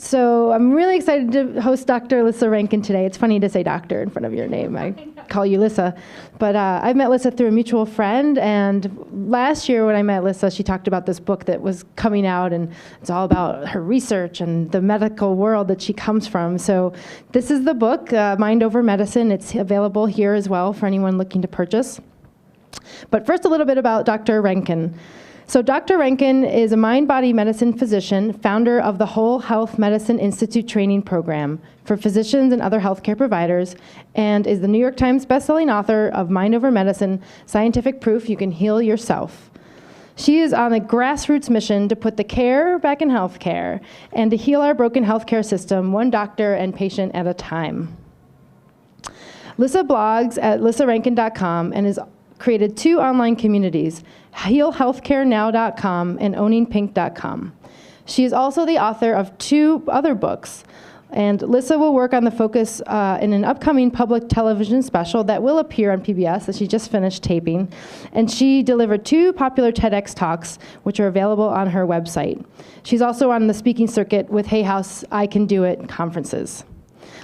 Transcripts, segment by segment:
So I'm really excited to host Dr. Lissa Rankin today. It's funny to say doctor in front of your name. I call you Lissa. But I met Lissa through a mutual friend, and last year when I met Lissa, she talked about this book that was coming out, and it's all about her research and the medical world that she comes from. So this is the book, Mind Over Medicine. It's available here as well for anyone looking to purchase. But first, a little bit about Dr. Rankin. So Dr. Rankin is a mind-body medicine physician, founder of the Whole Health Medicine Institute training program for physicians and other healthcare providers, and is the New York Times bestselling author of Mind Over Medicine, Scientific Proof You Can Heal Yourself. She is on a grassroots mission to put the care back in healthcare and to heal our broken healthcare system, one doctor and patient at a time. Lissa blogs at lissarankin.com and has created 2 online communities, healhealthcarenow.com and owningpink.com. She is also the author of 2 other books, and Lissa will work on the focus in an upcoming public television special that will appear on PBS that she just finished taping, and she delivered 2 popular TEDx talks, which are available on her website. She's also on the speaking circuit with Hay House I Can Do It conferences.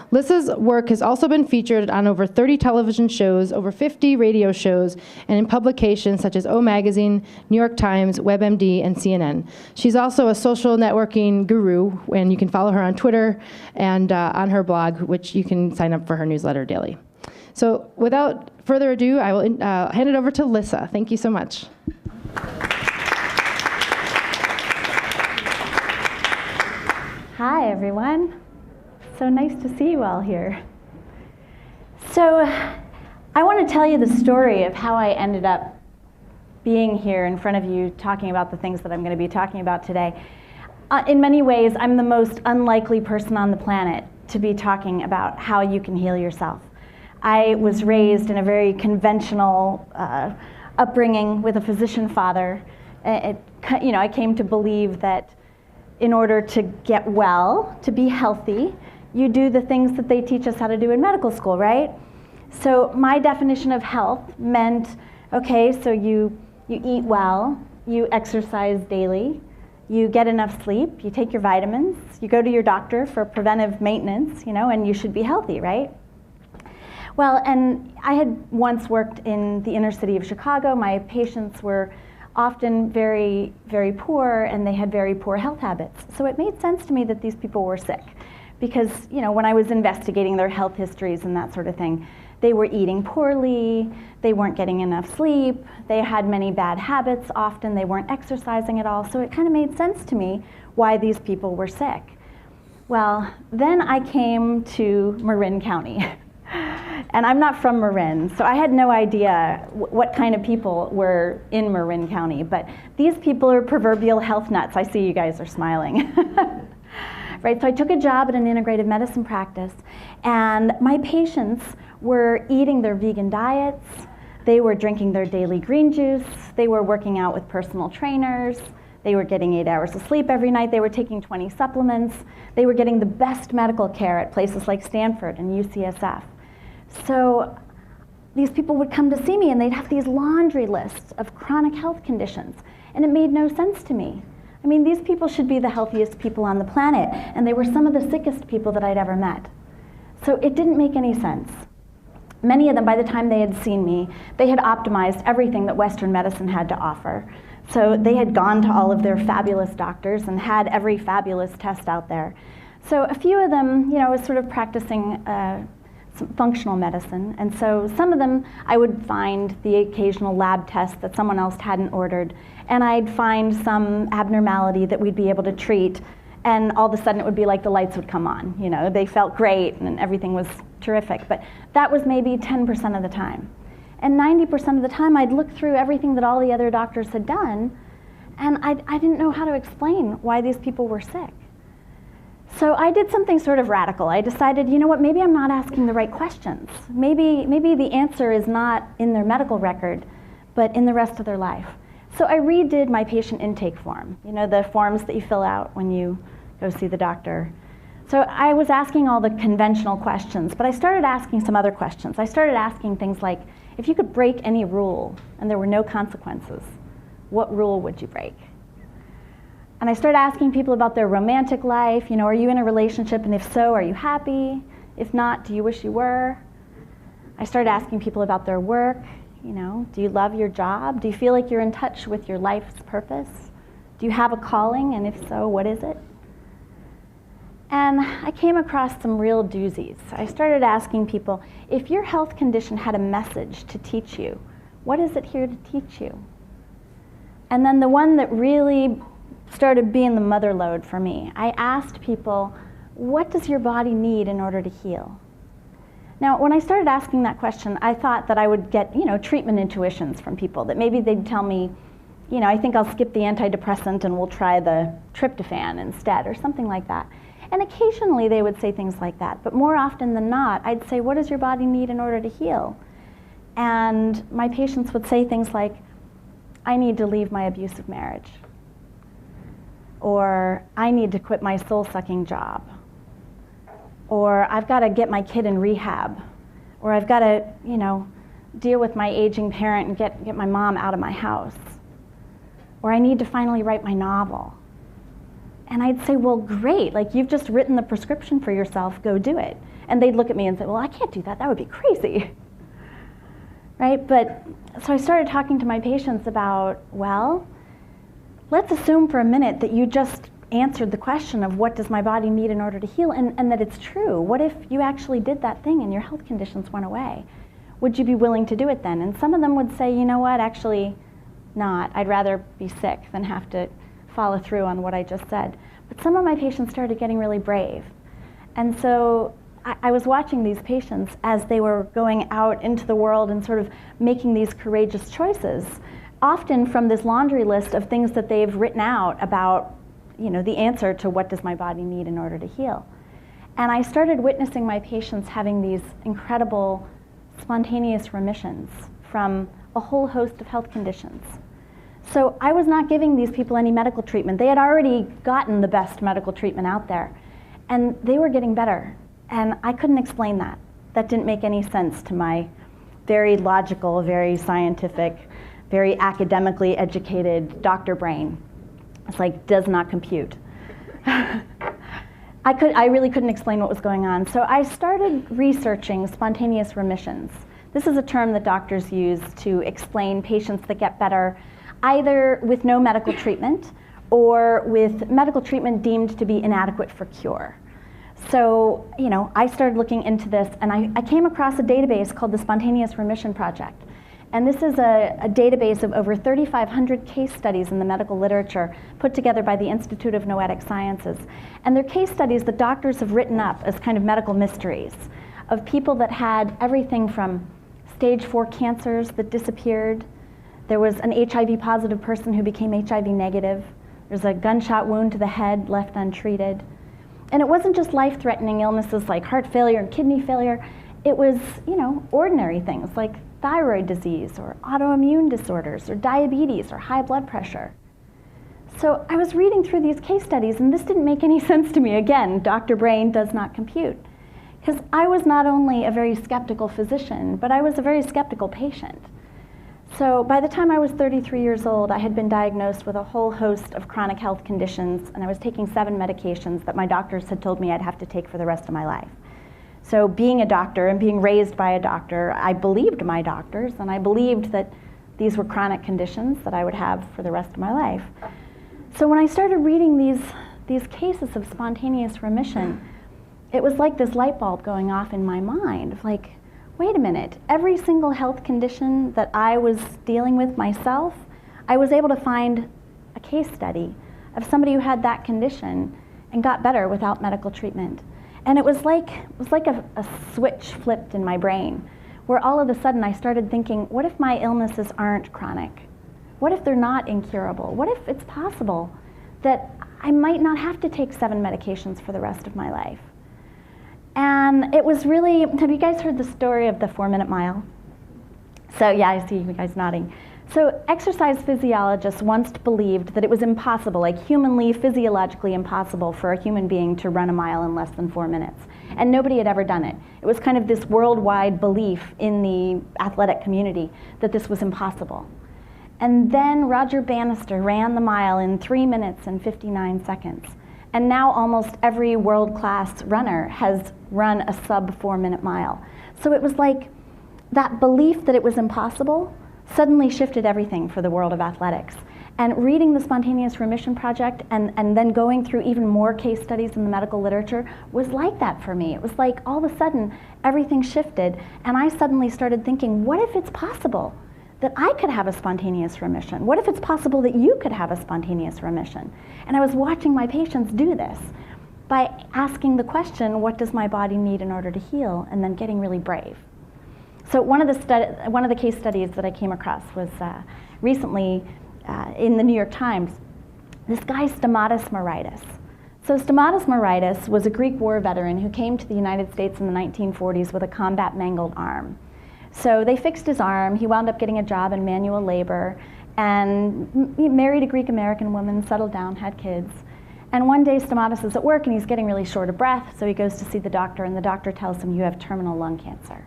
Lissa's work has also been featured on over 30 television shows, over 50 radio shows, and in publications such as O Magazine, New York Times, WebMD, and CNN. She's also a social networking guru, and you can follow her on Twitter and on her blog, which you can sign up for her newsletter daily. So without further ado, I will hand it over to Lissa. Thank you so much. Hi, everyone. So nice to see you all here. So I want to tell you the story of how I ended up being here in front of you talking about the things that I'm going to be talking about today. In many ways, I'm the most unlikely person on the planet to be talking about how you can heal yourself. I was raised in a very conventional upbringing with a physician father. I came to believe that in order to get well, to be healthy, you do the things that they teach us how to do in medical school, right? So my definition of health meant, okay, so you eat well, you exercise daily, you get enough sleep, you take your vitamins, you go to your doctor for preventive maintenance, and you should be healthy, right? Well, and I had once worked in the inner city of Chicago. My patients were often very, very poor, and they had very poor health habits. So it made sense to me that these people were sick. Because, when I was investigating their health histories and that sort of thing, they were eating poorly, they weren't getting enough sleep, they had many bad habits, often they weren't exercising at all, so it kind of made sense to me why these people were sick. Well, then I came to Marin County, and I'm not from Marin, so I had no idea what kind of people were in Marin County, but these people are proverbial health nuts. I see you guys are smiling. Right, so I took a job at an integrative medicine practice, and my patients were eating their vegan diets, they were drinking their daily green juice, they were working out with personal trainers, they were getting 8 hours of sleep every night, they were taking 20 supplements, they were getting the best medical care at places like Stanford and UCSF. So these people would come to see me, and they'd have these laundry lists of chronic health conditions, and it made no sense to me. I mean, these people should be the healthiest people on the planet, and they were some of the sickest people that I'd ever met. So it didn't make any sense. Many of them, by the time they had seen me, they had optimized everything that Western medicine had to offer. So they had gone to all of their fabulous doctors and had every fabulous test out there. So a few of them, was sort of practicing some functional medicine, and so some of them I would find the occasional lab test that someone else hadn't ordered, and I'd find some abnormality that we'd be able to treat, and all of a sudden it would be like the lights would come on. They felt great and everything was terrific, but that was maybe 10% of the time. And 90% of the time I'd look through everything that all the other doctors had done, and I didn't know how to explain why these people were sick. So I did something sort of radical. I decided, maybe I'm not asking the right questions. Maybe the answer is not in their medical record, but in the rest of their life. So I redid my patient intake form, the forms that you fill out when you go see the doctor. So I was asking all the conventional questions, but I started asking some other questions. I started asking things like, if you could break any rule and there were no consequences, what rule would you break? And I started asking people about their romantic life. Are you in a relationship, and if so, are you happy? If not, do you wish you were? I started asking people about their work. Do you love your job? Do you feel like you're in touch with your life's purpose? Do you have a calling, and if so, what is it? And I came across some real doozies. I started asking people, if your health condition had a message to teach you, what is it here to teach you? And then the one that really started being the mother lode for me, I asked people, what does your body need in order to heal? Now, when I started asking that question, I thought that I would get, treatment intuitions from people, that maybe they'd tell me, I think I'll skip the antidepressant and we'll try the tryptophan instead, or something like that. And occasionally they would say things like that, but more often than not, I'd say, what does your body need in order to heal? And my patients would say things like, I need to leave my abusive marriage, or I need to quit my soul-sucking job, or I've got to get my kid in rehab, or I've got to, deal with my aging parent and get my mom out of my house, or I need to finally write my novel. And I'd say, well, great, you've just written the prescription for yourself, go do it. And they'd look at me and say, well, I can't do that, that would be crazy. Right? But so I started talking to my patients about, well, let's assume for a minute that you just answered the question of what does my body need in order to heal, and that it's true. What if you actually did that thing and your health conditions went away? Would you be willing to do it then? And some of them would say, you know what, actually not. I'd rather be sick than have to follow through on what I just said. But some of my patients started getting really brave. And so I was watching these patients as they were going out into the world and sort of making these courageous choices, often from this laundry list of things that they've written out about, the answer to what does my body need in order to heal. And I started witnessing my patients having these incredible spontaneous remissions from a whole host of health conditions. So I was not giving these people any medical treatment. They had already gotten the best medical treatment out there, and they were getting better. And I couldn't explain that. That didn't make any sense to my very logical, very scientific, very academically educated doctor brain. It's does not compute. I really couldn't explain what was going on. So I started researching spontaneous remissions. This is a term that doctors use to explain patients that get better either with no medical treatment or with medical treatment deemed to be inadequate for cure. So, I started looking into this, and I came across a database called the Spontaneous Remission Project. And this is a database of over 3,500 case studies in the medical literature put together by the Institute of Noetic Sciences. And they're case studies that doctors have written up as kind of medical mysteries of people that had everything from stage 4 cancers that disappeared. There was an HIV positive person who became HIV negative. There's a gunshot wound to the head left untreated. And it wasn't just life-threatening illnesses like heart failure and kidney failure. It was, ordinary things like thyroid disease or autoimmune disorders or diabetes or high blood pressure. So I was reading through these case studies, and this didn't make any sense to me. Again, Dr. Brain does not compute. Because I was not only a very skeptical physician, but I was a very skeptical patient. So by the time I was 33 years old, I had been diagnosed with a whole host of chronic health conditions, and I was taking 7 medications that my doctors had told me I'd have to take for the rest of my life. So being a doctor and being raised by a doctor, I believed my doctors, and I believed that these were chronic conditions that I would have for the rest of my life. So when I started reading these cases of spontaneous remission, it was like this light bulb going off in my mind of wait a minute, every single health condition that I was dealing with myself, I was able to find a case study of somebody who had that condition and got better without medical treatment. And it was like a switch flipped in my brain, where all of a sudden I started thinking, what if my illnesses aren't chronic? What if they're not incurable? What if it's possible that I might not have to take 7 medications for the rest of my life? And it was really, have you guys heard the story of the 4-minute mile? So yeah, I see you guys nodding. So exercise physiologists once believed that it was impossible, humanly, physiologically impossible for a human being to run a mile in less than 4 minutes. And nobody had ever done it. It was kind of this worldwide belief in the athletic community that this was impossible. And then Roger Bannister ran the mile in 3 minutes and 59 seconds. And now almost every world-class runner has run a sub 4-minute mile. So it was like that belief that it was impossible suddenly shifted everything for the world of athletics. And reading the Spontaneous Remission Project and then going through even more case studies in the medical literature was like that for me. It was like all of a sudden everything shifted, and I suddenly started thinking, what if it's possible that I could have a spontaneous remission? What if it's possible that you could have a spontaneous remission? And I was watching my patients do this by asking the question, what does my body need in order to heal, and then getting really brave. So one of the case studies that I came across was recently in the New York Times, this guy Stomatis Moritis. So Stomatis Moritis was a Greek war veteran who came to the United States in the 1940s with a combat mangled arm. So they fixed his arm, he wound up getting a job in manual labor, and he married a Greek-American woman, settled down, had kids. And one day Stomatis is at work and he's getting really short of breath, so he goes to see the doctor, and the doctor tells him, you have terminal lung cancer.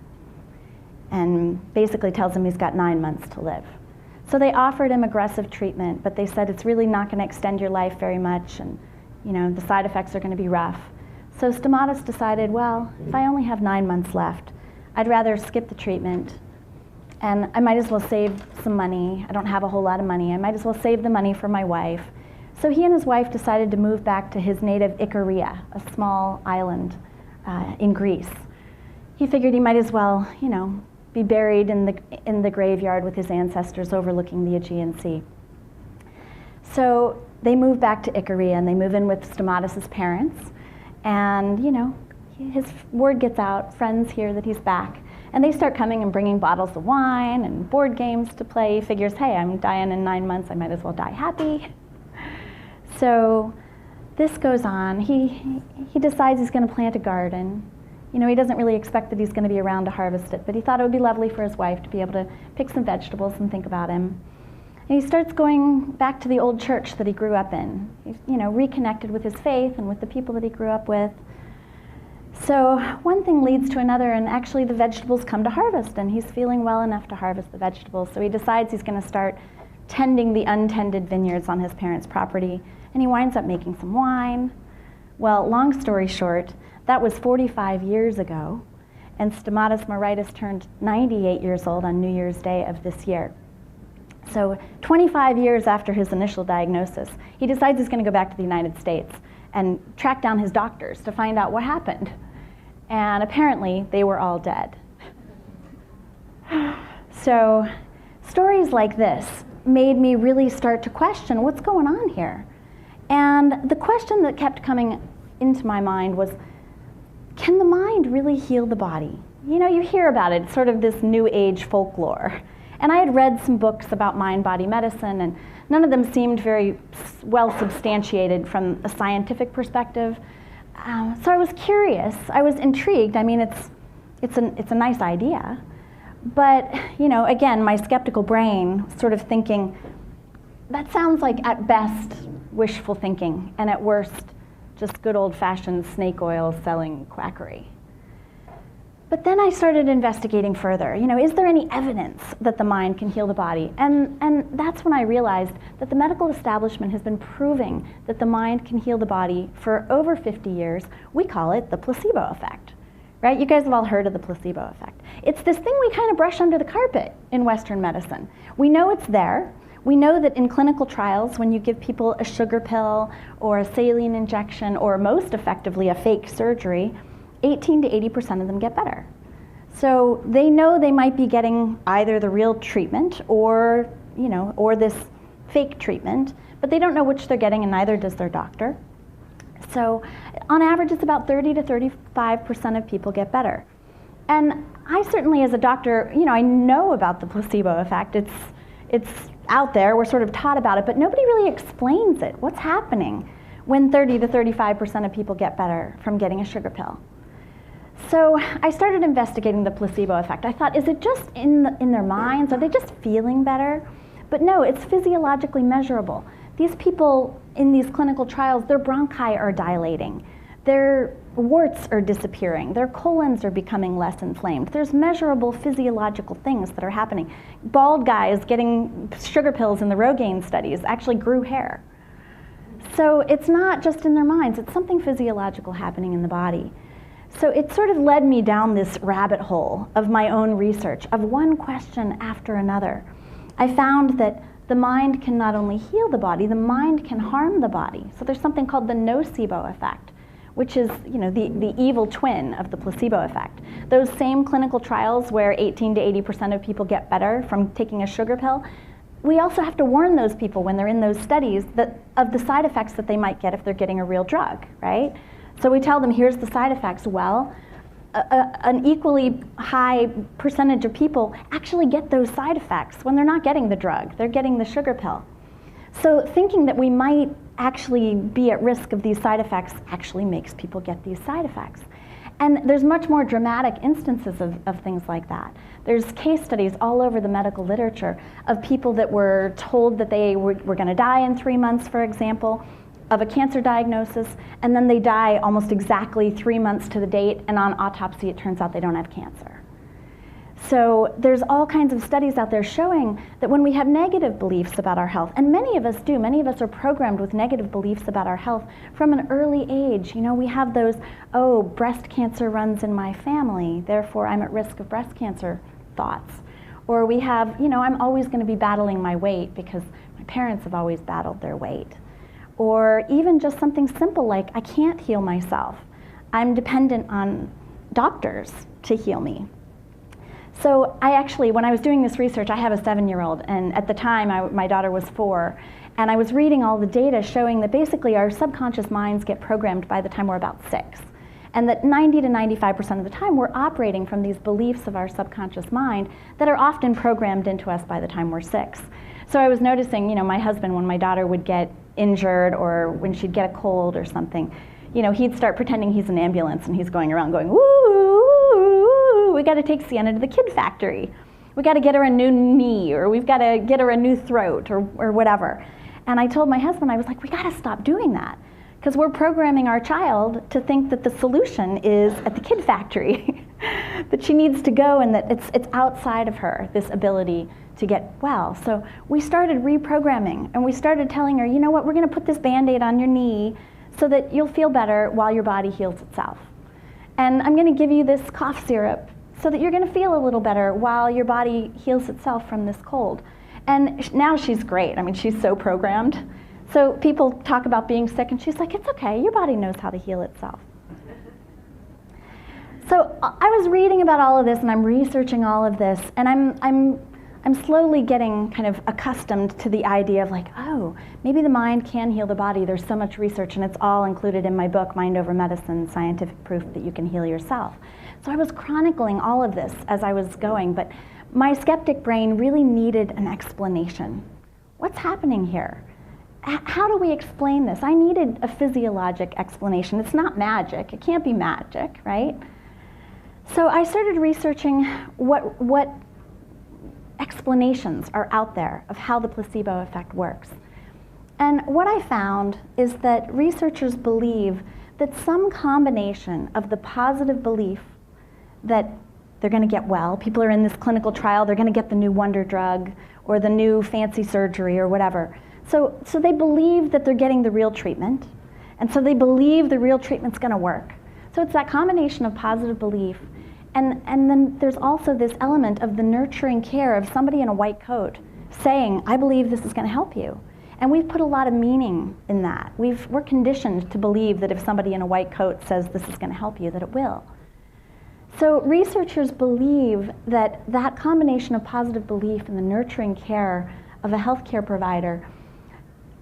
And basically tells him he's got 9 months to live. So they offered him aggressive treatment, but they said it's really not going to extend your life very much, and the side effects are going to be rough. So Stomatis decided, well, if I only have 9 months left, I'd rather skip the treatment, and I might as well save some money. I don't have a whole lot of money. I might as well save the money for my wife. So he and his wife decided to move back to his native Ikaria, a small island in Greece. He figured he might as well, be buried in the graveyard with his ancestors overlooking the Aegean Sea. So they move back to Ikaria, and they move in with Stomatis' parents, and his word gets out, friends hear that he's back, and they start coming and bringing bottles of wine and board games to play. He figures, hey, I'm dying in 9 months, I might as well die happy. So this goes on. He decides he's going to plant a garden. He doesn't really expect that he's going to be around to harvest it, but he thought it would be lovely for his wife to be able to pick some vegetables and think about him. And he starts going back to the old church that he grew up in. He's, reconnected with his faith and with the people that he grew up with. So one thing leads to another, and actually the vegetables come to harvest, and he's feeling well enough to harvest the vegetables. So he decides he's going to start tending the untended vineyards on his parents' property, and he winds up making some wine. Well, long story short, that was 45 years ago, and Stomatis Moritis turned 98 years old on New Year's Day of this year. So 25 years after his initial diagnosis, he decides he's going to go back to the United States and track down his doctors to find out what happened. And apparently, they were all dead. So stories like this made me really start to question what's going on here. And the question that kept coming into my mind was, can the mind really heal the body? You hear about it, it's sort of this new age folklore. And I had read some books about mind-body medicine, and none of them seemed very well substantiated from a scientific perspective. So I was curious, I was intrigued. I mean, it's a nice idea. But, again, my skeptical brain sort of thinking, that sounds like at best wishful thinking, and at worst, just good old-fashioned snake oil selling quackery. But then I started investigating further. Is there any evidence that the mind can heal the body? And that's when I realized that the medical establishment has been proving that the mind can heal the body for over 50 years. We call it the placebo effect, right? You guys have all heard of the placebo effect. It's this thing we kind of brush under the carpet in Western medicine. We know it's there. We know that in clinical trials, when you give people a sugar pill or a saline injection, or most effectively a fake surgery, 18 to 80% of them get better. So they know they might be getting either the real treatment or this fake treatment, but they don't know which they're getting, and neither does their doctor. So on average, it's about 30 to 35% of people get better. And I certainly, as a doctor, I know about the placebo effect. It's out there, we're sort of taught about it, but nobody really explains it. What's happening when 30 to 35% of people get better from getting a sugar pill? So I started investigating the placebo effect. I thought, is it just in their minds? Are they just feeling better? But no, it's physiologically measurable. These people in these clinical trials, their bronchi are dilating. Their warts are disappearing. Their colons are becoming less inflamed. There's measurable physiological things that are happening. Bald guys getting sugar pills in the Rogaine studies actually grew hair. So it's not just in their minds, it's something physiological happening in the body. So it sort of led me down this rabbit hole of my own research, of one question after another. I found that the mind can not only heal the mind can harm the body. So there's something called the nocebo effect, which is, the evil twin of the placebo effect. Those same clinical trials where 18 to 80% of people get better from taking a sugar pill, we also have to warn those people when they're in those studies of the side effects that they might get if they're getting a real drug, right? So we tell them, here's the side effects. Well, an equally high percentage of people actually get those side effects when they're not getting the drug, they're getting the sugar pill. So thinking that we might actually be at risk of these side effects actually makes people get these side effects. And there's much more dramatic instances of things like that. There's case studies all over the medical literature of people that were told that they were going to die in 3 months, for example, of a cancer diagnosis, and then they die almost exactly 3 months to the date, and on autopsy it turns out they don't have cancer. So there's all kinds of studies out there showing that when we have negative beliefs about our health, and many of us do, many of us are programmed with negative beliefs about our health from an early age. We have those, oh, breast cancer runs in my family, therefore I'm at risk of breast cancer thoughts. Or we have, I'm always going to be battling my weight because my parents have always battled their weight. Or even just something simple like, I can't heal myself. I'm dependent on doctors to heal me. So when I was doing this research, I have a 7-year-old, and at the time my daughter was 4, and I was reading all the data showing that basically our subconscious minds get programmed by the time we're about 6, and that 90 to 95% of the time we're operating from these beliefs of our subconscious mind that are often programmed into us by the time we're 6. So I was noticing, my husband, when my daughter would get injured or when she'd get a cold or something, he'd start pretending he's an ambulance and he's going around going, woo, we got to take Sienna to the kid factory. We got to get her a new knee, or we've got to get her a new throat, or whatever. And I told my husband, I was like, we got to stop doing that, because we're programming our child to think that the solution is at the kid factory, that she needs to go, and that it's outside of her, this ability to get well. So we started reprogramming, and we started telling her, you know what, we're going to put this Band-Aid on your knee so that you'll feel better while your body heals itself. And I'm going to give you this cough syrup so that you're going to feel a little better while your body heals itself from this cold. And now she's great. I mean, she's so programmed. So people talk about being sick, and she's like, it's okay, your body knows how to heal itself. So I was reading about all of this, and I'm researching all of this, and I'm slowly getting kind of accustomed to the idea of like, oh, maybe the mind can heal the body. There's so much research, and it's all included in my book, Mind Over Medicine, Scientific Proof That You Can Heal Yourself. So I was chronicling all of this as I was going, but my skeptic brain really needed an explanation. What's happening here? How do we explain this? I needed a physiologic explanation. It's not magic. It can't be magic, right? So I started researching what explanations are out there of how the placebo effect works. And what I found is that researchers believe that some combination of the positive belief that they're going to get well, people are in this clinical trial, they're going to get the new wonder drug or the new fancy surgery or whatever. So they believe that they're getting the real treatment, and so they believe the real treatment's going to work. So it's that combination of positive belief, and then there's also this element of the nurturing care of somebody in a white coat saying, I believe this is going to help you. And we've put a lot of meaning in that. We're conditioned to believe that if somebody in a white coat says this is going to help you, that it will. So researchers believe that that combination of positive belief and the nurturing care of a healthcare provider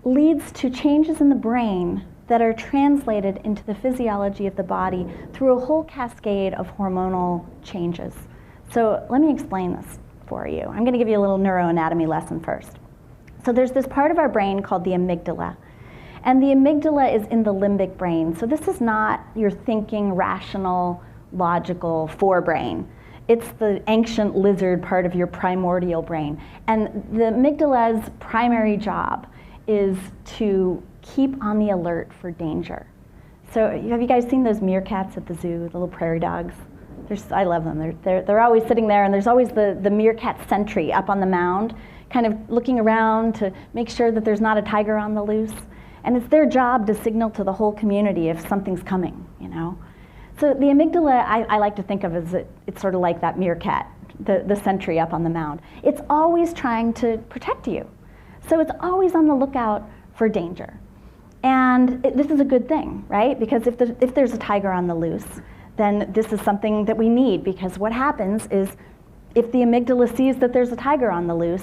leads to changes in the brain that are translated into the physiology of the body through a whole cascade of hormonal changes. So let me explain this for you. I'm going to give you a little neuroanatomy lesson first. So there's this part of our brain called the amygdala. And the amygdala is in the limbic brain. So this is not your thinking, rational, logical forebrain. It's the ancient lizard part of your primordial brain. And the amygdala's primary job is to keep on the alert for danger. So have you guys seen those meerkats at the zoo, the little prairie dogs? I love them. They're always sitting there, and there's always the meerkat sentry up on the mound, kind of looking around to make sure that there's not a tiger on the loose. And it's their job to signal to the whole community if something's coming, you know. So the amygdala, I like to think of as it's sort of like that meerkat, the sentry up on the mound. It's always trying to protect you. So it's always on the lookout for danger. And this is a good thing, right? Because if there's a tiger on the loose, then this is something that we need, because what happens is if the amygdala sees that there's a tiger on the loose,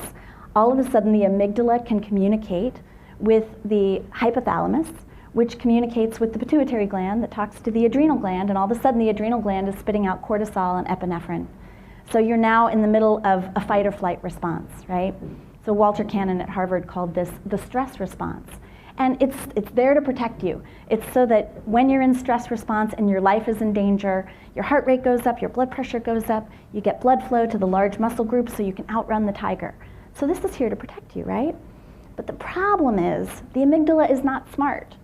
all of a sudden the amygdala can communicate with the hypothalamus, which communicates with the pituitary gland that talks to the adrenal gland, and all of a sudden the adrenal gland is spitting out cortisol and epinephrine. So you're now in the middle of a fight or flight response, right? So Walter Cannon at Harvard called this the stress response. And it's there to protect you. It's so that when you're in stress response and your life is in danger, your heart rate goes up, your blood pressure goes up, you get blood flow to the large muscle groups so you can outrun the tiger. So this is here to protect you, right? But the problem is the amygdala is not smart.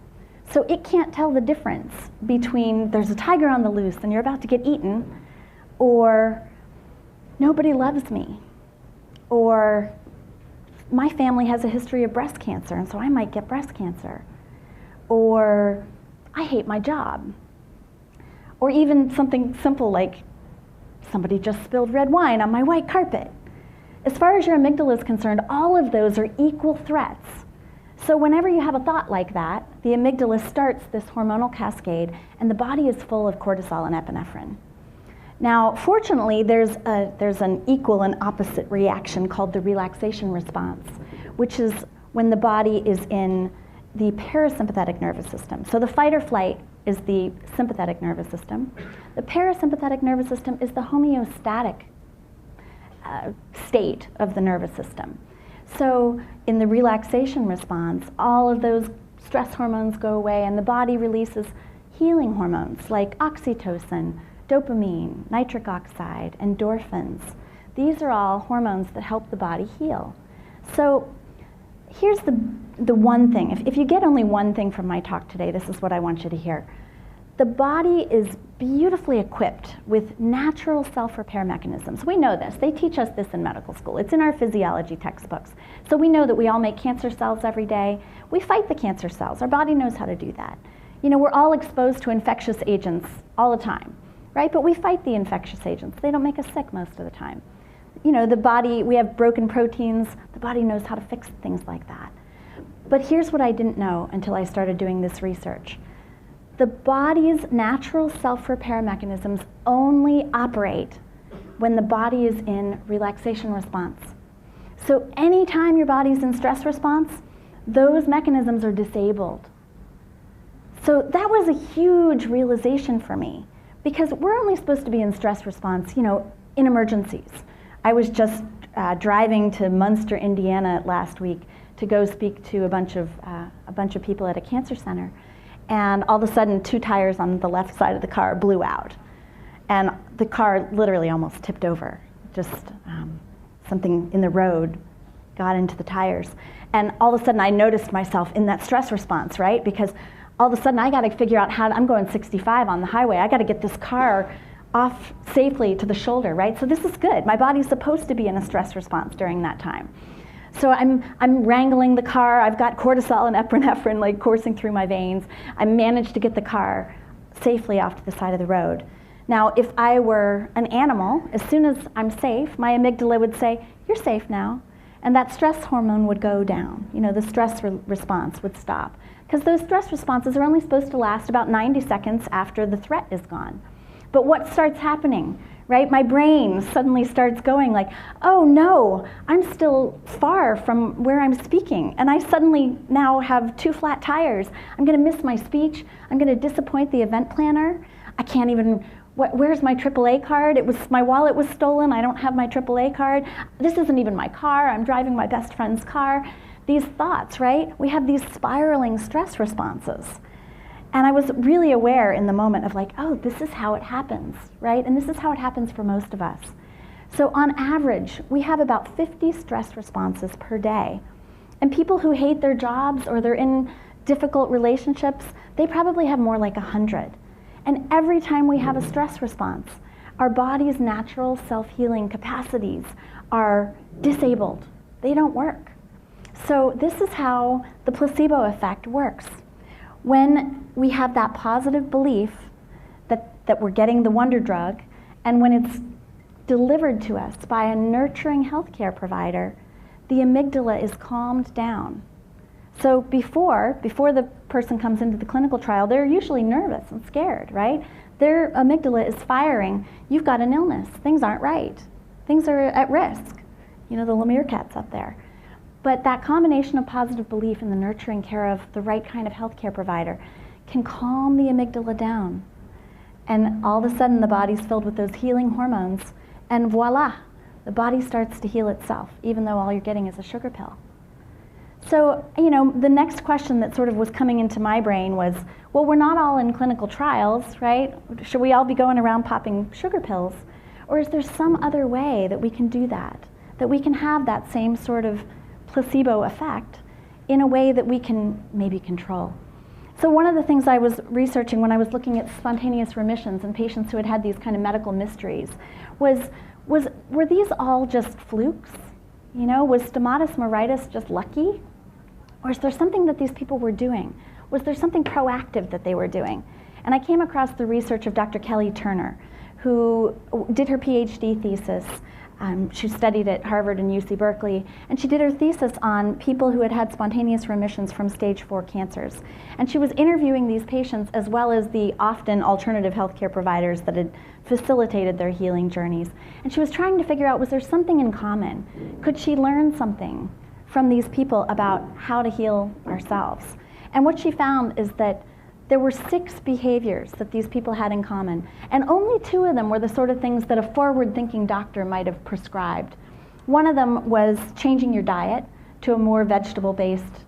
So it can't tell the difference between there's a tiger on the loose and you're about to get eaten, or nobody loves me, or my family has a history of breast cancer, and so I might get breast cancer. Or I hate my job. Or even something simple like somebody just spilled red wine on my white carpet. As far as your amygdala is concerned, all of those are equal threats. So whenever you have a thought like that, the amygdala starts this hormonal cascade, and the body is full of cortisol and epinephrine. Now, fortunately, there's an equal and opposite reaction called the relaxation response, which is when the body is in the parasympathetic nervous system. So the fight or flight is the sympathetic nervous system. The parasympathetic nervous system is the homeostatic state of the nervous system. So in the relaxation response, all of those stress hormones go away, and the body releases healing hormones like oxytocin, dopamine, nitric oxide, endorphins. These are all hormones that help the body heal. So here's the one thing. If you get only one thing from my talk today, this is what I want you to hear. The body is beautifully equipped with natural self-repair mechanisms. We know this. They teach us this in medical school. It's in our physiology textbooks. So we know that we all make cancer cells every day. We fight the cancer cells. Our body knows how to do that. You know, we're all exposed to infectious agents all the time, right? But we fight the infectious agents. They don't make us sick most of the time. You know, the body, we have broken proteins. The body knows how to fix things like that. But here's what I didn't know until I started doing this research. The body's natural self-repair mechanisms only operate when the body is in relaxation response. So anytime your body's in stress response, those mechanisms are disabled. So that was a huge realization for me, because we're only supposed to be in stress response, you know, in emergencies. I was just driving to Munster, Indiana last week to go speak to a bunch of people at a cancer center. And all of a sudden, 2 tires on the left side of the car blew out. And the car literally almost tipped over. Just something in the road got into the tires. And all of a sudden, I noticed myself in that stress response, right? Because all of a sudden, I got to figure out how I'm going 65 on the highway. I got to get this car off safely to the shoulder, right? So this is good. My body's supposed to be in a stress response during that time. So I'm wrangling the car. I've got cortisol and epinephrine like coursing through my veins. I managed to get the car safely off to the side of the road. Now, if I were an animal, as soon as I'm safe, my amygdala would say, "You're safe now," and that stress hormone would go down. You know, the stress response would stop, because those stress responses are only supposed to last about 90 seconds after the threat is gone. But what starts happening? Right? My brain suddenly starts going like, oh no, I'm still far from where I'm speaking. And I suddenly now have 2 flat tires. I'm going to miss my speech. I'm going to disappoint the event planner. I can't even, where's my AAA card? My wallet was stolen. I don't have my AAA card. This isn't even my car. I'm driving my best friend's car. These thoughts, right? We have these spiraling stress responses. And I was really aware in the moment of like, oh, this is how it happens, right? And this is how it happens for most of us. So on average, we have about 50 stress responses per day. And people who hate their jobs or they're in difficult relationships, they probably have more like 100. And every time we have a stress response, our body's natural self-healing capacities are disabled. They don't work. So this is how the placebo effect works. When we have that positive belief that we're getting the wonder drug, and when it's delivered to us by a nurturing healthcare provider, the amygdala is calmed down. So before the person comes into the clinical trial, they're usually nervous and scared, right? Their amygdala is firing. You've got an illness. Things aren't right. Things are at risk. You know, the Lemire cat's up there. But that combination of positive belief in the nurturing care of the right kind of healthcare provider can calm the amygdala down. And all of a sudden, the body's filled with those healing hormones, and voila, the body starts to heal itself, even though all you're getting is a sugar pill. So, you know, the next question that sort of was coming into my brain was, well, we're not all in clinical trials, right? Should we all be going around popping sugar pills? Or is there some other way that we can do that we can have that same sort of placebo effect in a way that we can maybe control? So one of the things I was researching when I was looking at spontaneous remissions in patients who had had these kind of medical mysteries were these all just flukes? You know, was stomatis neuritis just lucky? Or is there something that these people were doing? Was there something proactive that they were doing? And I came across the research of Dr. Kelly Turner, who did her PhD thesis. She studied at Harvard and UC Berkeley, and she did her thesis on people who had had spontaneous remissions from stage 4 cancers. And she was interviewing these patients as well as the often alternative healthcare providers that had facilitated their healing journeys. And she was trying to figure out, was there something in common? Could she learn something from these people about how to heal ourselves? And what she found is that there were 6 behaviors that these people had in common, and only 2 of them were the sort of things that a forward-thinking doctor might have prescribed. One of them was changing your diet to a more vegetable-based,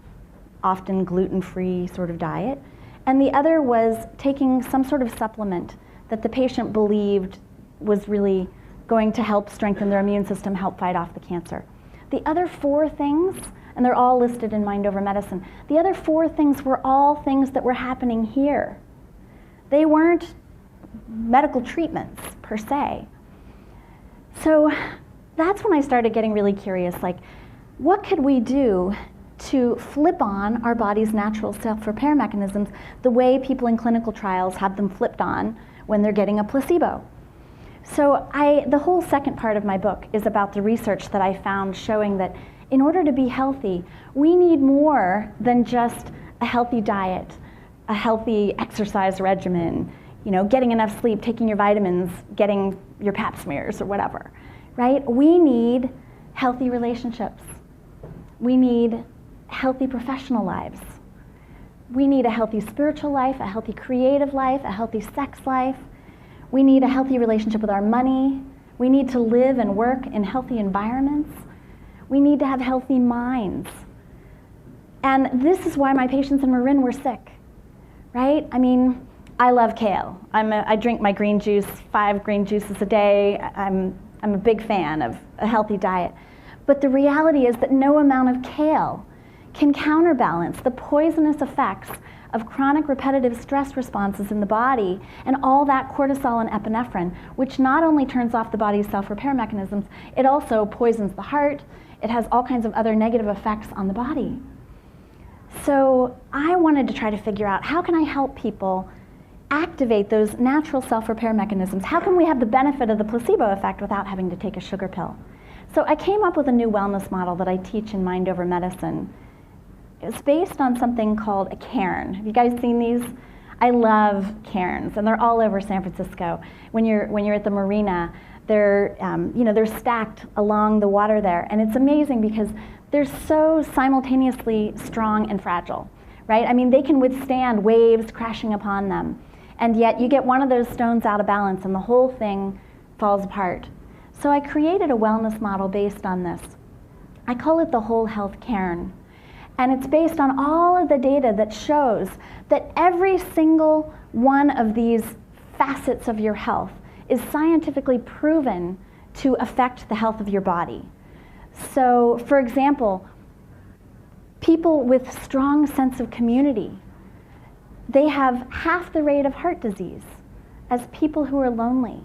often gluten-free sort of diet, and the other was taking some sort of supplement that the patient believed was really going to help strengthen their immune system, help fight off the cancer. The other 4 things, and they're all listed in Mind Over Medicine, the other 4 things were all things that were happening here. They weren't medical treatments per se. So that's when I started getting really curious, like, what could we do to flip on our body's natural self-repair mechanisms the way people in clinical trials have them flipped on when they're getting a placebo? So the whole second part of my book is about the research that I found showing that in order to be healthy, we need more than just a healthy diet, a healthy exercise regimen, you know, getting enough sleep, taking your vitamins, getting your pap smears or whatever, right? We need healthy relationships. We need healthy professional lives. We need a healthy spiritual life, a healthy creative life, a healthy sex life. We need a healthy relationship with our money. We need to live and work in healthy environments. We need to have healthy minds. And this is why my patients in Marin were sick, right? I mean, I love kale. I drink my green juice, 5 green juices a day. I'm a big fan of a healthy diet. But the reality is that no amount of kale can counterbalance the poisonous effects of chronic repetitive stress responses in the body and all that cortisol and epinephrine, which not only turns off the body's self-repair mechanisms, it also poisons the heart. It has all kinds of other negative effects on the body. So I wanted to try to figure out, how can I help people activate those natural self-repair mechanisms? How can we have the benefit of the placebo effect without having to take a sugar pill? So I came up with a new wellness model that I teach in Mind Over Medicine. It's based on something called a cairn. Have you guys seen these? I love cairns, and they're all over San Francisco. When you're at the marina, they're stacked along the water there, and it's amazing because they're so simultaneously strong and fragile, right? I mean, they can withstand waves crashing upon them, and yet you get one of those stones out of balance, and the whole thing falls apart. So I created a wellness model based on this. I call it the Whole Health Cairn. And it's based on all of the data that shows that every single one of these facets of your health is scientifically proven to affect the health of your body. So, for example, People with strong sense of community, they have half the rate of heart disease as people who are lonely.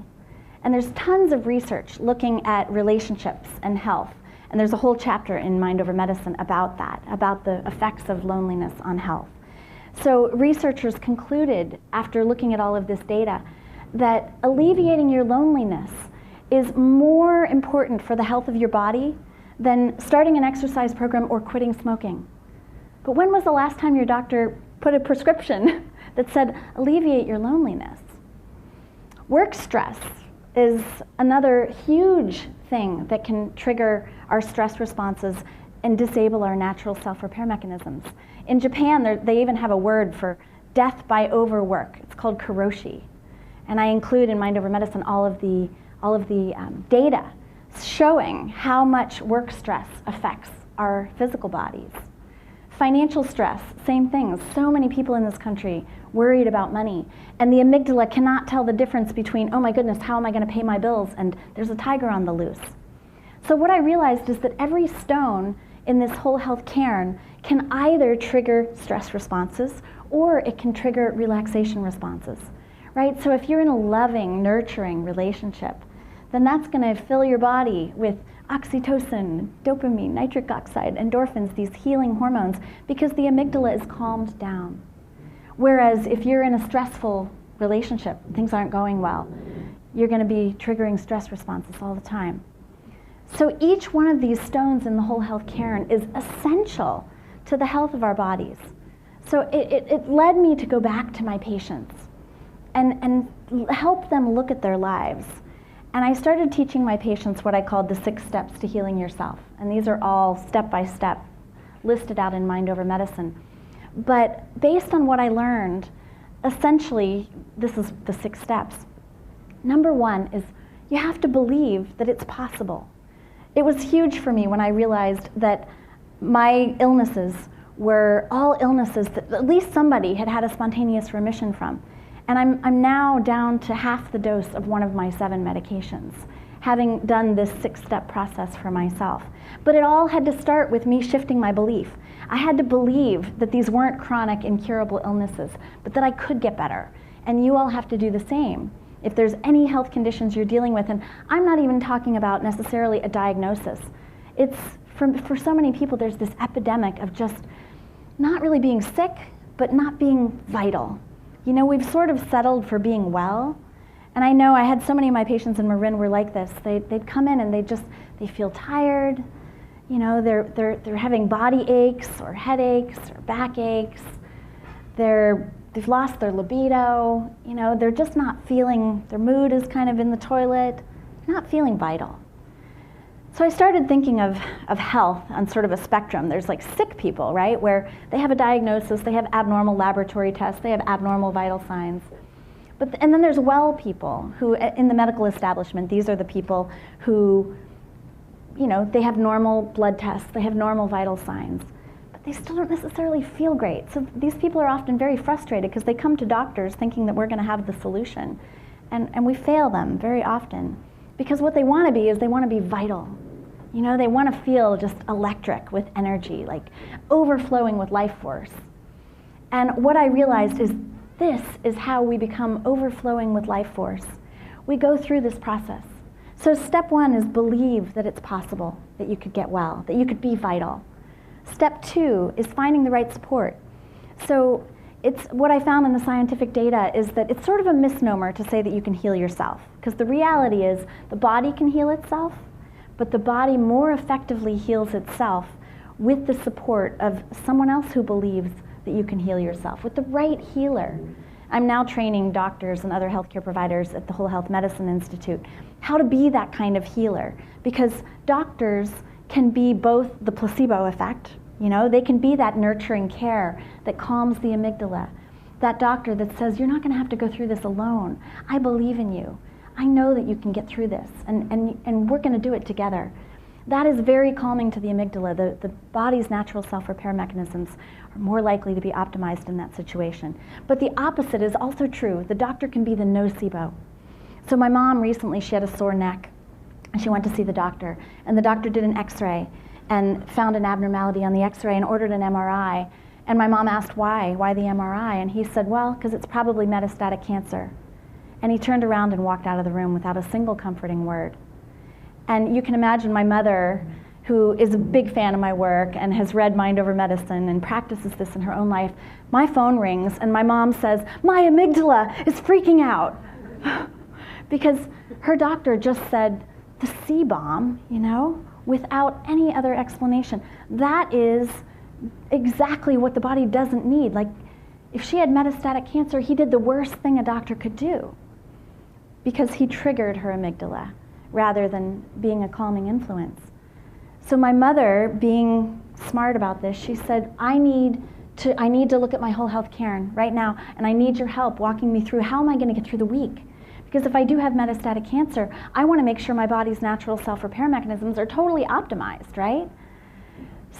And there's tons of research looking at relationships and health. And there's a whole chapter in Mind Over Medicine about that, about the effects of loneliness on health. So researchers concluded, after looking at all of this data, that alleviating your loneliness is more important for the health of your body than starting an exercise program or quitting smoking. But when was the last time your doctor put a prescription that said, alleviate your loneliness? Work stress is another huge thing that can trigger our stress responses and disable our natural self-repair mechanisms. In Japan, they even have a word for death by overwork. It's called karoshi. And I include in Mind Over Medicine all of the data showing how much work stress affects our physical bodies. Financial stress, same things. So many people in this country worried about money. And the amygdala cannot tell the difference between, oh my goodness, how am I going to pay my bills? And there's a tiger on the loose. So what I realized is that every stone in this whole health cairn can either trigger stress responses or it can trigger relaxation responses, right? So if you're in a loving, nurturing relationship, then that's going to fill your body with oxytocin, dopamine, nitric oxide, endorphins, these healing hormones, because the amygdala is calmed down. Whereas if you're in a stressful relationship, things aren't going well, you're going to be triggering stress responses all the time. So each one of these stones in the whole health cairn is essential to the health of our bodies. So it led me to go back to my patients and help them look at their lives. And I started teaching my patients what I called the 6 steps to healing yourself. And these are all step by step listed out in Mind Over Medicine. But based on what I learned, essentially, this is the 6 steps. Number 1 is you have to believe that it's possible. It was huge for me when I realized that my illnesses were all illnesses that at least somebody had had a spontaneous remission from. And I'm now down to half the dose of one of my 7 medications, having done this 6-step process for myself. But it all had to start with me shifting my belief. I had to believe that these weren't chronic, incurable illnesses, but that I could get better. And you all have to do the same. If there's any health conditions you're dealing with, and I'm not even talking about necessarily a diagnosis. It's, for so many people, there's this epidemic of just not really being sick, but not being vital. You know, we've sort of settled for being well. And I know I had so many of my patients in Marin were like this. They'd come in and they feel tired. You know, they're having body aches or headaches or back aches. They've lost their libido. You know, they're just not feeling, their mood is kind of in the toilet, not feeling vital. So I started thinking of health on sort of a spectrum. There's like sick people, right, where they have a diagnosis, they have abnormal laboratory tests, they have abnormal vital signs. And then there's well people who, in the medical establishment, these are the people who, you know, they have normal blood tests, they have normal vital signs, but they still don't necessarily feel great. So these people are often very frustrated because they come to doctors thinking that we're going to have the solution. And we fail them very often because what they want to be is they want to be vital. You know, they want to feel just electric with energy, like overflowing with life force. And what I realized is this is how we become overflowing with life force. We go through this process. So step 1 is believe that it's possible, that you could get well, that you could be vital. Step 2 is finding the right support. So it's what I found in the scientific data is that it's sort of a misnomer to say that you can heal yourself, because the reality is the body can heal itself, but the body more effectively heals itself with the support of someone else who believes that you can heal yourself, with the right healer. I'm now training doctors and other healthcare providers at the Whole Health Medicine Institute how to be that kind of healer, because doctors can be both the placebo effect, you know, they can be that nurturing care that calms the amygdala, that doctor that says, you're not going to have to go through this alone. I believe in you. I know that you can get through this, and we're going to do it together. That is very calming to the amygdala. The body's natural self-repair mechanisms are more likely to be optimized in that situation. But the opposite is also true. The doctor can be the nocebo. So my mom recently, she had a sore neck, and she went to see the doctor, and the doctor did an x-ray, and found an abnormality on the x-ray and ordered an MRI. And my mom asked why the MRI? And he said, well, because it's probably metastatic cancer. And he turned around and walked out of the room without a single comforting word. And you can imagine my mother, who is a big fan of my work and has read Mind Over Medicine and practices this in her own life. My phone rings and my mom says, my amygdala is freaking out. Because her doctor just said, the C-bomb, you know, without any other explanation. That is exactly what the body doesn't need. Like, if she had metastatic cancer, he did the worst thing a doctor could do because he triggered her amygdala rather than being a calming influence. So my mother, being smart about this, she said, I need to look at my whole health Karen right now, and I need your help walking me through how am I going to get through the week? Because if I do have metastatic cancer, I want to make sure my body's natural self-repair mechanisms are totally optimized, right?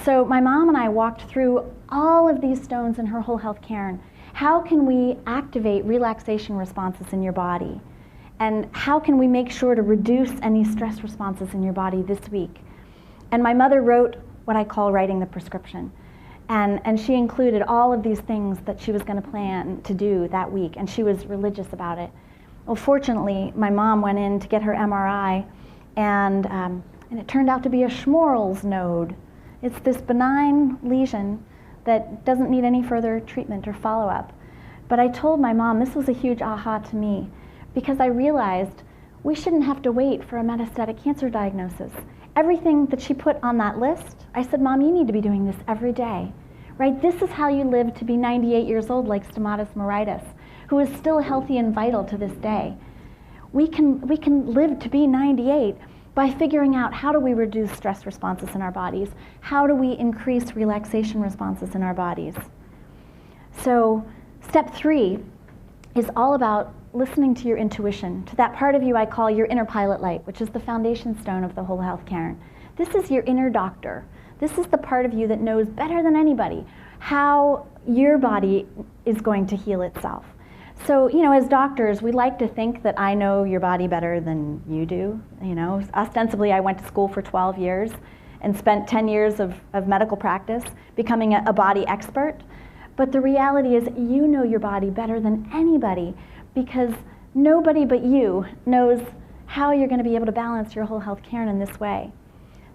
So my mom and I walked through all of these stones in her whole health Karen. How can we activate relaxation responses in your body? And how can we make sure to reduce any stress responses in your body this week? And my mother wrote what I call writing the prescription. And she included all of these things that she was going to plan to do that week, and she was religious about it. Well, fortunately, my mom went in to get her MRI, and it turned out to be a Schmorl's node. It's this benign lesion that doesn't need any further treatment or follow-up. But I told my mom, this was a huge aha to me, because I realized we shouldn't have to wait for a metastatic cancer diagnosis. Everything that she put on that list, I said, Mom, you need to be doing this every day, right? This is how you live to be 98 years old like Stomatis Moritis, who is still healthy and vital to this day. We can live to be 98 by figuring out how do we reduce stress responses in our bodies, how do we increase relaxation responses in our bodies. So step 3 is all about listening to your intuition, to that part of you I call your inner pilot light, which is the foundation stone of the whole health Karen. This is your inner doctor. This is the part of you that knows better than anybody how your body is going to heal itself. So, you know, as doctors, we like to think that I know your body better than you do. You know, ostensibly, I went to school for 12 years and spent 10 years of medical practice becoming a body expert. But the reality is you know your body better than anybody, because nobody but you knows how you're going to be able to balance your whole health Karen in this way.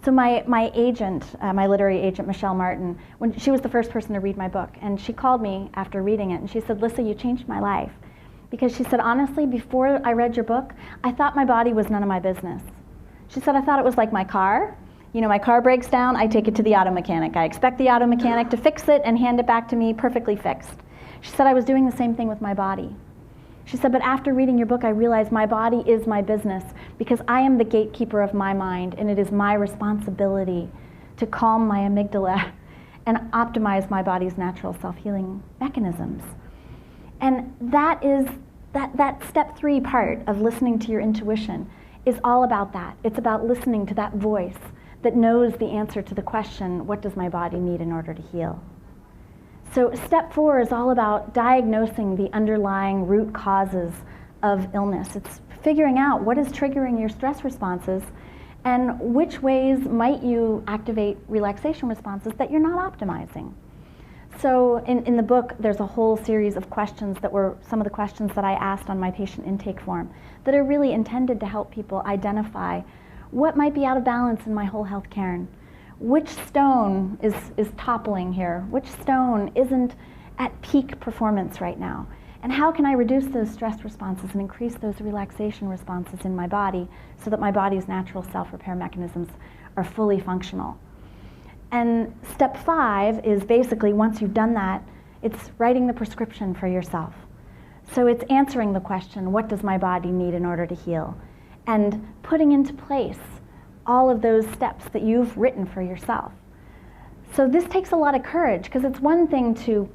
So my agent, my literary agent, Michelle Martin, when she was the first person to read my book, and she called me after reading it, and she said, Lissa, you changed my life. Because she said, honestly, before I read your book, I thought my body was none of my business. She said, I thought it was like my car. You know, my car breaks down, I take it to the auto mechanic. I expect the auto mechanic to fix it and hand it back to me perfectly fixed. She said, I was doing the same thing with my body. She said, but after reading your book, I realized my body is my business because I am the gatekeeper of my mind, and it is my responsibility to calm my amygdala and optimize my body's natural self-healing mechanisms. And that is, that step 3 part of listening to your intuition is all about that. It's about listening to that voice that knows the answer to the question, what does my body need in order to heal? So step 4 is all about diagnosing the underlying root causes of illness. It's figuring out what is triggering your stress responses and which ways might you activate relaxation responses that you're not optimizing. So in the book, there's a whole series of questions that were some of the questions that I asked on my patient intake form that are really intended to help people identify what might be out of balance in my whole health Karen. Which stone is toppling here? Which stone isn't at peak performance right now? And how can I reduce those stress responses and increase those relaxation responses in my body so that my body's natural self-repair mechanisms are fully functional? And step 5 is basically, once you've done that, it's writing the prescription for yourself. So it's answering the question, what does my body need in order to heal? And putting into place all of those steps that you've written for yourself. So this takes a lot of courage, because it's one thing to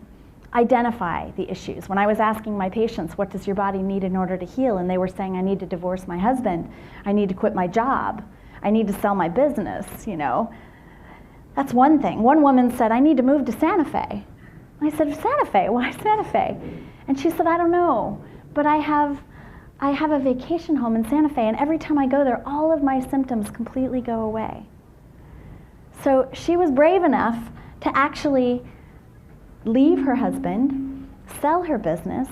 identify the issues. When I was asking my patients, what does your body need in order to heal? And they were saying, I need to divorce my husband. I need to quit my job. I need to sell my business, you know. That's one thing. One woman said, I need to move to Santa Fe. I said, Santa Fe? Why Santa Fe? And she said, I don't know, but I have a vacation home in Santa Fe, and every time I go there, all of my symptoms completely go away. So she was brave enough to actually leave her husband, sell her business,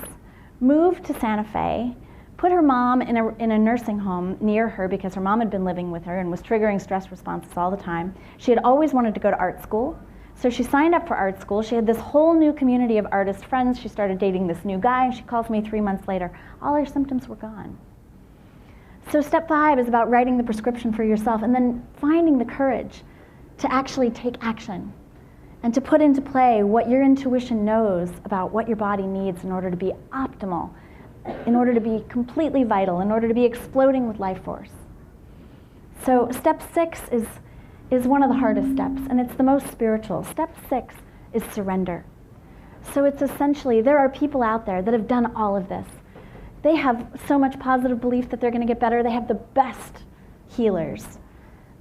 move to Santa Fe, put her mom in a nursing home near her because her mom had been living with her and was triggering stress responses all the time. She had always wanted to go to art school, so she signed up for art school. She had this whole new community of artist friends. She started dating this new guy, and she calls me 3 months later. All her symptoms were gone. So step 5 is about writing the prescription for yourself and then finding the courage to actually take action and to put into play what your intuition knows about what your body needs in order to be optimal, in order to be completely vital, in order to be exploding with life force. So step 6 is one of the hardest steps, and it's the most spiritual. Step 6 is surrender. So it's essentially, there are people out there that have done all of this. They have so much positive belief that they're going to get better. They have the best healers.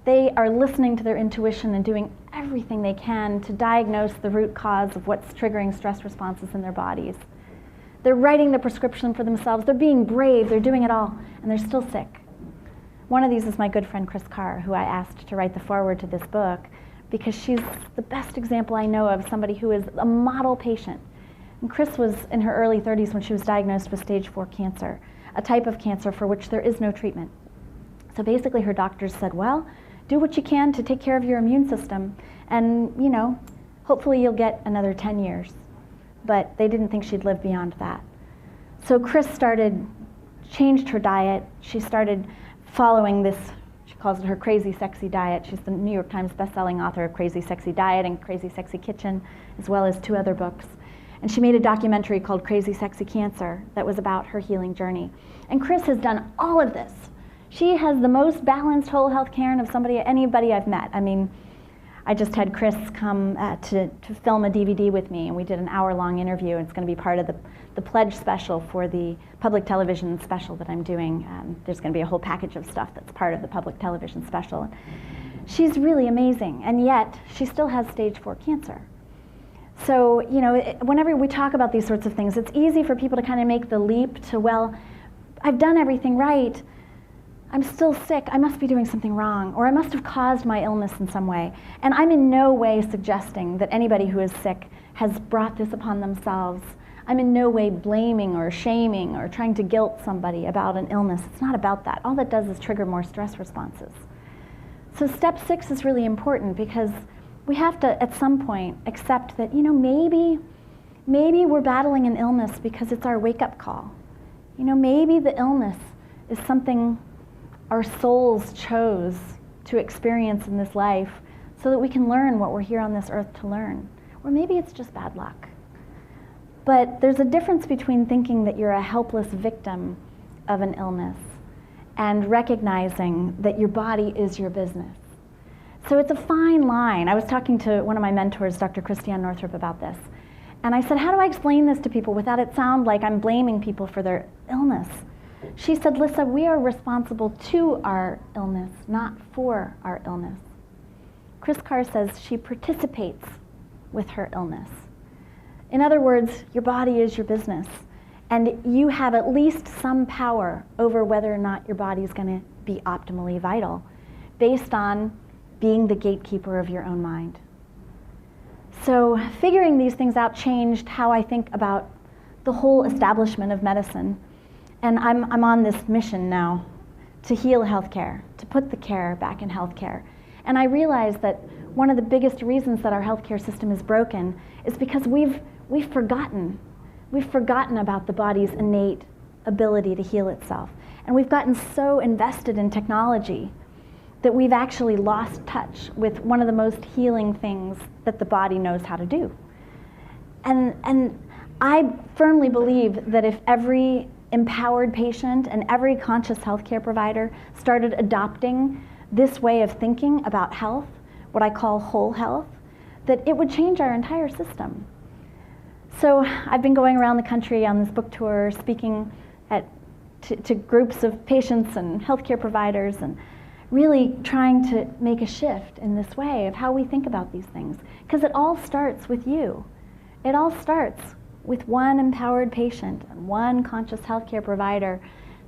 They are listening to their intuition and doing everything they can to diagnose the root cause of what's triggering stress responses in their bodies. They're writing the prescription for themselves. They're being brave. They're doing it all, and they're still sick. One of these is my good friend Chris Carr, who I asked to write the foreword to this book because she's the best example I know of somebody who is a model patient. And Chris was in her early 30s when she was diagnosed with stage 4 cancer, a type of cancer for which there is no treatment. So basically her doctors said, well, do what you can to take care of your immune system, and hopefully you'll get another 10 years. But they didn't think she'd live beyond that. So Chris changed her diet. She started following this, she calls it her Crazy Sexy Diet. She's the New York Times bestselling author of Crazy Sexy Diet and Crazy Sexy Kitchen, as well as 2 other books. And she made a documentary called Crazy Sexy Cancer that was about her healing journey. And Chris has done all of this. She has the most balanced whole health care of anybody I've met. I mean, I just had Chris come to film a DVD with me, and we did an hour-long interview, and it's going to be part of the pledge special for the public television special that I'm doing. There's going to be a whole package of stuff that's part of the public television special. She's really amazing, and yet she still has stage 4 cancer. So, whenever we talk about these sorts of things, it's easy for people to kind of make the leap to, well, I've done everything right, I'm still sick, I must be doing something wrong, or I must have caused my illness in some way. And I'm in no way suggesting that anybody who is sick has brought this upon themselves. I'm in no way blaming or shaming or trying to guilt somebody about an illness. It's not about that. All that does is trigger more stress responses. So step 6 is really important because we have to, at some point, accept that, maybe we're battling an illness because it's our wake-up call. Maybe the illness is something our souls chose to experience in this life so that we can learn what we're here on this earth to learn. Or maybe it's just bad luck. But there's a difference between thinking that you're a helpless victim of an illness and recognizing that your body is your business. So it's a fine line. I was talking to one of my mentors, Dr. Christiane Northrup, about this. And I said, how do I explain this to people without it sound like I'm blaming people for their illness? She said, Lissa, we are responsible to our illness, not for our illness. Chris Carr says she participates with her illness. In other words, your body is your business, and you have at least some power over whether or not your body is going to be optimally vital based on being the gatekeeper of your own mind. So figuring these things out changed how I think about the whole establishment of medicine. And I'm on this mission now to heal healthcare, to put the care back in healthcare. And I realize that one of the biggest reasons that our healthcare system is broken is because we've forgotten about the body's innate ability to heal itself. And we've gotten so invested in technology that we've actually lost touch with one of the most healing things that the body knows how to do. And I firmly believe that if every empowered patient and every conscious healthcare provider started adopting this way of thinking about health, what I call whole health, that it would change our entire system. So I've been going around the country on this book tour, speaking to groups of patients and healthcare providers, and really trying to make a shift in this way of how we think about these things. Because it all starts with you. It all starts with one empowered patient and one conscious healthcare provider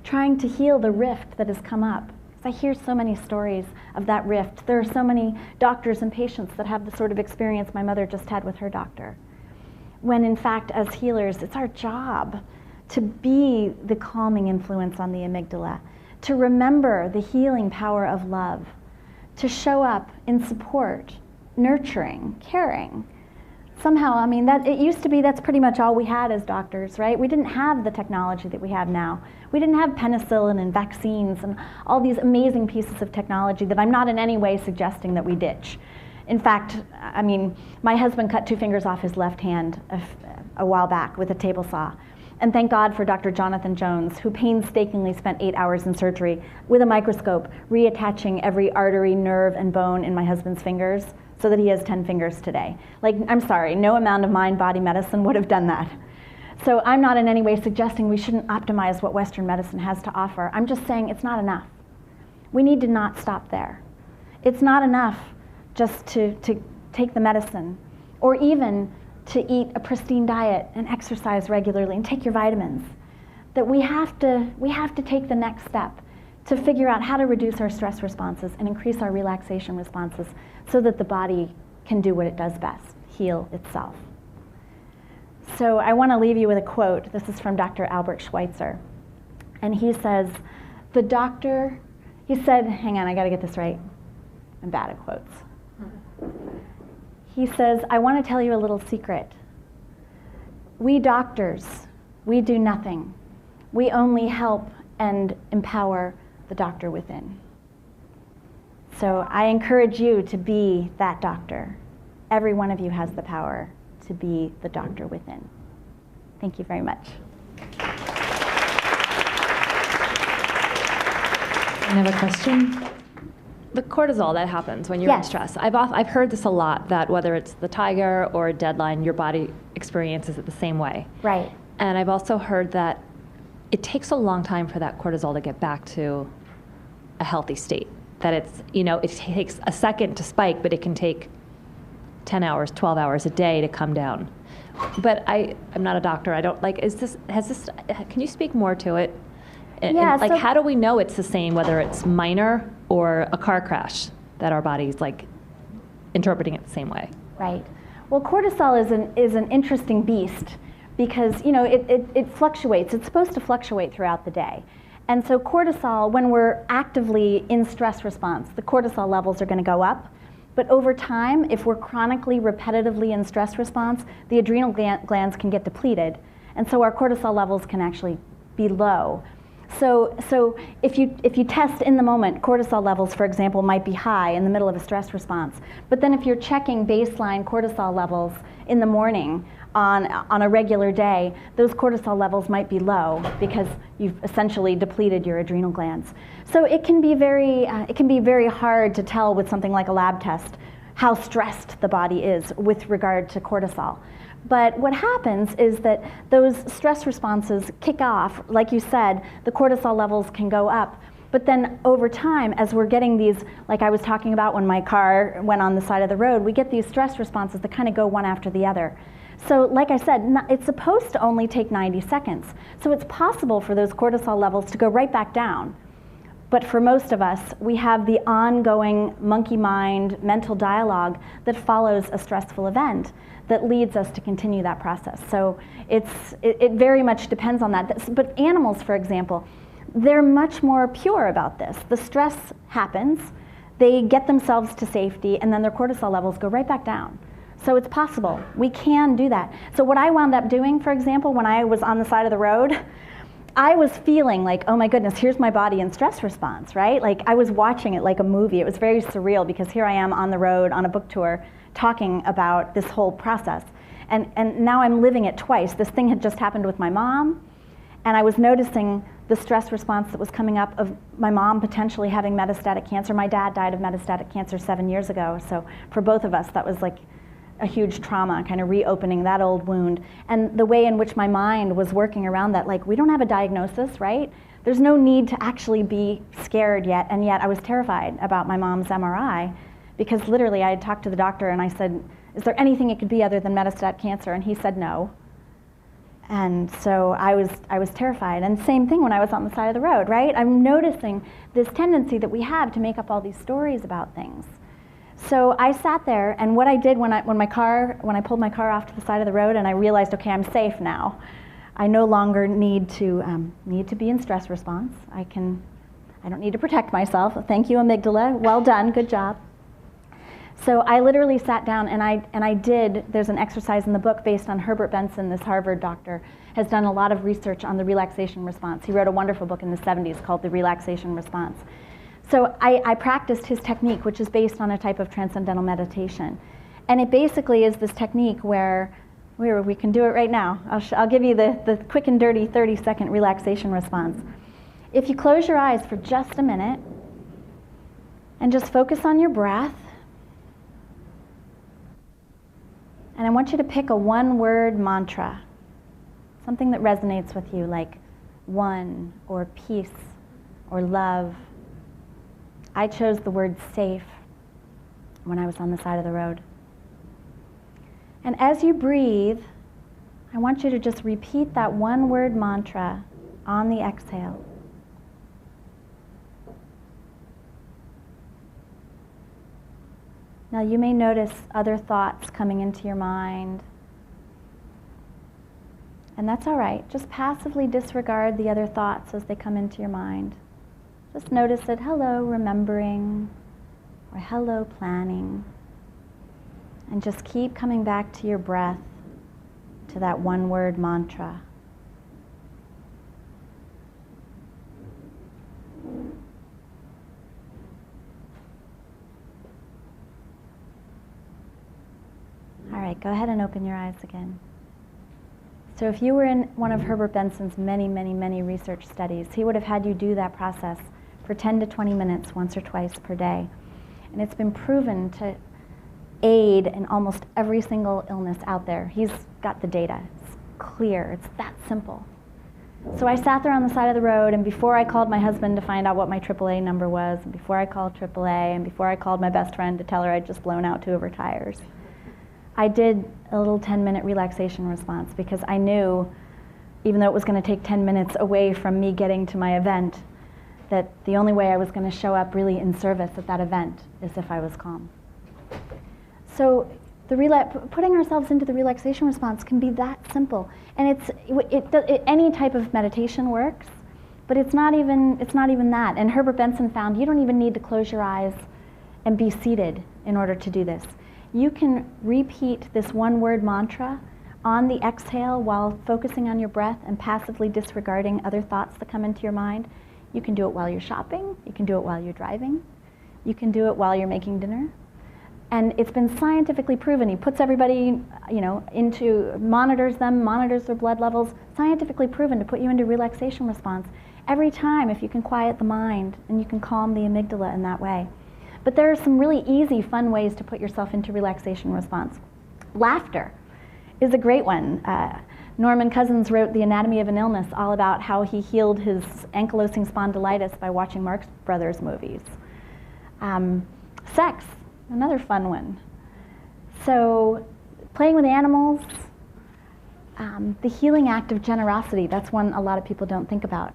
trying to heal the rift that has come up Because I hear so many stories of that rift. There are so many doctors and patients that have the sort of experience my mother just had with her doctor. When in fact, as healers, it's our job to be the calming influence on the amygdala, to remember the healing power of love, to show up in support, nurturing, caring. Somehow, I mean, that it used to be that's pretty much all we had as doctors, right? We didn't have the technology that we have now. We didn't have penicillin and vaccines and all these amazing pieces of technology that I'm not in any way suggesting that we ditch. In fact, I mean, my husband cut 2 fingers off his left hand a while back with a table saw. And thank God for Dr. Jonathan Jones, who painstakingly spent 8 hours in surgery with a microscope, reattaching every artery, nerve, and bone in my husband's fingers so that he has 10 fingers today. Like, I'm sorry, no amount of mind-body medicine would have done that. So I'm not in any way suggesting we shouldn't optimize what Western medicine has to offer. I'm just saying it's not enough. We need to not stop there. It's not enough just to take the medicine, or even to eat a pristine diet and exercise regularly and take your vitamins. That we have to take the next step to figure out how to reduce our stress responses and increase our relaxation responses so that the body can do what it does best, heal itself. So I want to leave you with a quote. This is from Dr. Albert Schweitzer. And he says, he said, hang on, I got to get this right. I'm bad at quotes. He says, I want to tell you a little secret. We doctors, we do nothing. We only help and empower the doctor within. So I encourage you to be that doctor. Every one of you has the power to be the doctor within. Thank you very much. I have a question. The cortisol that happens when you're in stress. I've heard this a lot, that whether it's the tiger or a deadline, your body experiences it the same way. Right. And I've also heard that it takes a long time for that cortisol to get back to a healthy state. That it's, it takes a second to spike, but it can take 10 hours, 12 hours a day to come down. But I'm not a doctor. I don't, can you speak more to it? Yeah, and how do we know it's the same, whether it's minor or a car crash, that our body's interpreting it the same way? Right. Well, cortisol is an interesting beast because it fluctuates. It's supposed to fluctuate throughout the day. And so cortisol, when we're actively in stress response, the cortisol levels are going to go up. But over time, if we're chronically, repetitively in stress response, the adrenal glands can get depleted. And so our cortisol levels can actually be low. So if you test in the moment, cortisol levels, for example, might be high in the middle of a stress response. But then if you're checking baseline cortisol levels in the morning on a regular day, those cortisol levels might be low because you've essentially depleted your adrenal glands. So it can be very hard to tell with something like a lab test how stressed the body is with regard to cortisol. But what happens is that those stress responses kick off. Like you said, the cortisol levels can go up. But then over time, as we're getting these, like I was talking about when my car went on the side of the road, we get these stress responses that kind of go one after the other. So like I said, it's supposed to only take 90 seconds. So it's possible for those cortisol levels to go right back down. But for most of us, we have the ongoing monkey mind mental dialogue that follows a stressful event that leads us to continue that process. So it very much depends on that. But animals, for example, they're much more pure about this. The stress happens, they get themselves to safety, and then their cortisol levels go right back down. So it's possible. We can do that. So what I wound up doing, for example, when I was on the side of the road, I was feeling like, oh my goodness, here's my body in stress response, right? Like I was watching it like a movie. It was very surreal because here I am on the road on a book tour talking about this whole process. And now I'm living it twice. This thing had just happened with my mom, and I was noticing the stress response that was coming up of my mom potentially having metastatic cancer. My dad died of metastatic cancer 7 years ago, so for both of us that was like a huge trauma, kind of reopening that old wound. And the way in which my mind was working around that, like we don't have a diagnosis, right? There's no need to actually be scared yet, and yet I was terrified about my mom's MRI because literally I had talked to the doctor and I said, is there anything it could be other than metastatic cancer? And he said no. And so I was terrified. And same thing when I was on the side of the road, right? I'm noticing this tendency that we have to make up all these stories about things. So I sat there, and what I did when I pulled my car off to the side of the road, and I realized, okay, I'm safe now. I no longer need to be in stress response. I don't need to protect myself. Thank you, amygdala. Well done. Good job. So I literally sat down and I did, there's an exercise in the book based on Herbert Benson, this Harvard doctor, has done a lot of research on the relaxation response. He wrote a wonderful book in the 70s called The Relaxation Response. So I practiced his technique, which is based on a type of transcendental meditation. And it basically is this technique where we can do it right now. I'll give you the quick and dirty 30-second relaxation response. If you close your eyes for just a minute and just focus on your breath, and I want you to pick a one-word mantra, something that resonates with you, like one, or peace, or love. I chose the word safe when I was on the side of the road. And as you breathe, I want you to just repeat that one-word mantra on the exhale. Now you may notice other thoughts coming into your mind. And that's all right. Just passively disregard the other thoughts as they come into your mind. Just notice that hello, remembering, or hello, planning. And just keep coming back to your breath, to that one-word mantra. All right, go ahead and open your eyes again. So if you were in one of Herbert Benson's many, many, many research studies, he would have had you do that process for 10 to 20 minutes once or twice per day. And it's been proven to aid in almost every single illness out there. He's got the data. It's clear. It's that simple. So I sat there on the side of the road, and before I called my husband to find out what my AAA number was, and before I called AAA, and before I called my best friend to tell her I'd just blown out 2 of her tires, I did a little 10-minute relaxation response, because I knew, even though it was going to take 10 minutes away from me getting to my event, that the only way I was going to show up really in service at that event is if I was calm. So putting ourselves into the relaxation response can be that simple. And any type of meditation works, but it's not even that. And Herbert Benson found you don't even need to close your eyes and be seated in order to do this. You can repeat this one-word mantra on the exhale while focusing on your breath and passively disregarding other thoughts that come into your mind. You can do it while you're shopping. You can do it while you're driving. You can do it while you're making dinner. And it's been scientifically proven. He puts everybody, monitors their blood levels, scientifically proven to put you into relaxation response every time if you can quiet the mind and you can calm the amygdala in that way. But there are some really easy, fun ways to put yourself into relaxation response. Laughter is a great one. Norman Cousins wrote The Anatomy of an Illness, all about how he healed his ankylosing spondylitis by watching Marx Brothers movies. Sex, another fun one. So playing with animals, the healing act of generosity, that's one a lot of people don't think about.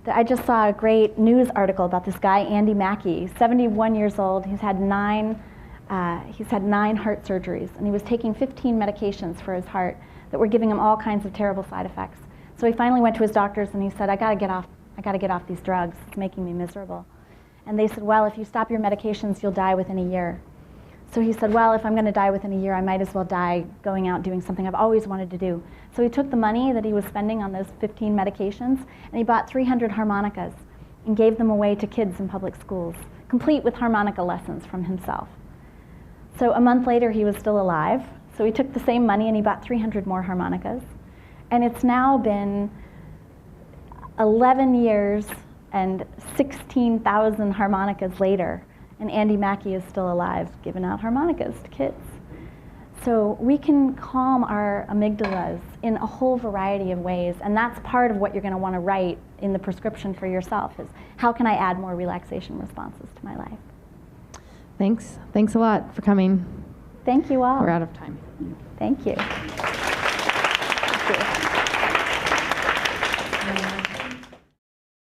I just saw a great news article about this guy, Andy Mackey, 71 years old. He's had 9 heart surgeries, and he was taking 15 medications for his heart that were giving him all kinds of terrible side effects. So he finally went to his doctors and he said, I gotta get off these drugs. It's making me miserable. And they said, well, if you stop your medications, you'll die within a year. So he said, well, if I'm gonna die within a year, I might as well die going out doing something I've always wanted to do. So he took the money that he was spending on those 15 medications and he bought 300 harmonicas and gave them away to kids in public schools, complete with harmonica lessons from himself. So a month later, he was still alive. So he took the same money and he bought 300 more harmonicas. And it's now been 11 years and 16,000 harmonicas later, and Andy Mackey is still alive, giving out harmonicas to kids. So we can calm our amygdalas in a whole variety of ways, and that's part of what you're going to want to write in the prescription for yourself, is how can I add more relaxation responses to my life? Thanks. Thanks a lot for coming. Thank you all. We're out of time. Thank you. Thank you. you.